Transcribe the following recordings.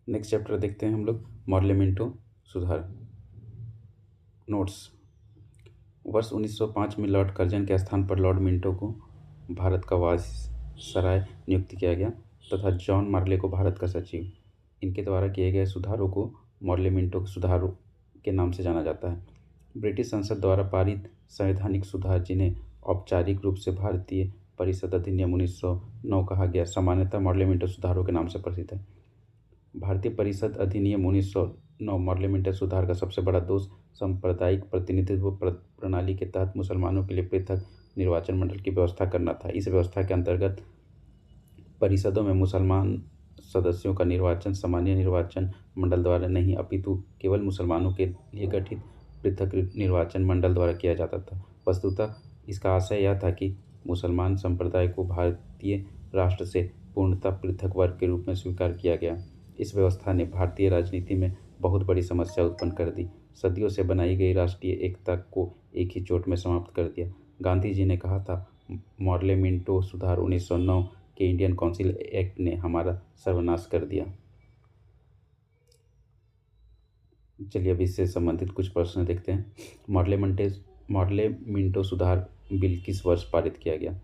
Next chapter देखते हैं हम लोग, मॉडले मिंटो सुधार। नोट्स। वर्ष 1905 में लॉर्ड कर्जन के स्थान पर लॉर्ड मिंटो को भारत का वायसराय नियुक्त किया गया तथा जॉन मार्ले को भारत का सचिव। इनके द्वारा किए गए सुधारों को मॉडले मिंटो सुधारों के नाम से जाना जाता है। ब्रिटिश संसद द्वारा पारित संवैधानिक सुधार, जिन्हें औपचारिक रूप से भारतीय परिषद अधिनियम 1909 कहा गया, सामान्यतः मॉडले मिंटो सुधारों के नाम से प्रसिद्ध है। भारतीय परिषद अधिनियम 1909 मॉडले मिंटो सुधार का सबसे बड़ा दोष सांप्रदायिक प्रतिनिधित्व प्रणाली के तहत मुसलमानों के लिए पृथक निर्वाचन मंडल की व्यवस्था करना था। इस व्यवस्था के अंतर्गत परिषदों में मुसलमान सदस्यों का निर्वाचन सामान्य निर्वाचन मंडल द्वारा नहीं, अपितु केवल मुसलमानों के लिए गठित पृथक निर्वाचन मंडल द्वारा किया जाता था। वस्तुतः इसका आशय यह था कि मुसलमान संप्रदाय को भारतीय राष्ट्र से पूर्णतः पृथक वर्ग के रूप में स्वीकार किया गया। इस व्यवस्था ने भारतीय राजनीति में बहुत बड़ी समस्या उत्पन्न कर दी। सदियों से बनाई गई राष्ट्रीय एकता को एक ही चोट में समाप्त कर दिया। गांधी जी ने कहा था, मॉडले मिंटो सुधार 1909 के इंडियन काउंसिल एक्ट ने हमारा सर्वनाश कर दिया। चलिए अब इससे संबंधित कुछ प्रश्न देखते हैं। मॉडले मिंटो सुधार बिल किस वर्ष पारित किया गया?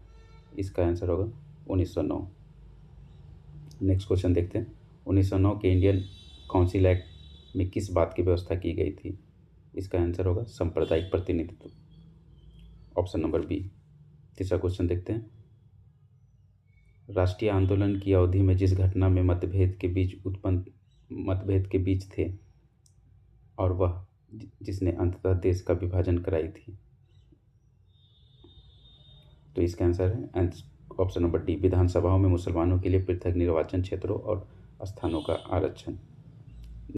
इसका आंसर होगा 1909। नेक्स्ट क्वेश्चन देखते हैं। 1909 के इंडियन काउंसिल एक्ट में किस बात की व्यवस्था की गई थी? इसका आंसर होगा सांप्रदायिक प्रतिनिधित्व, ऑप्शन नंबर बी। तीसरा क्वेश्चन देखते हैं। राष्ट्रीय आंदोलन की अवधि में जिस घटना में मतभेद के बीच थे और वह जिसने अंततः देश का विभाजन कराई थी, तो इसका आंसर है ऑप्शन नंबर डी, विधानसभाओं में मुसलमानों के लिए पृथक निर्वाचन क्षेत्रों और स्थानों का आरक्षण।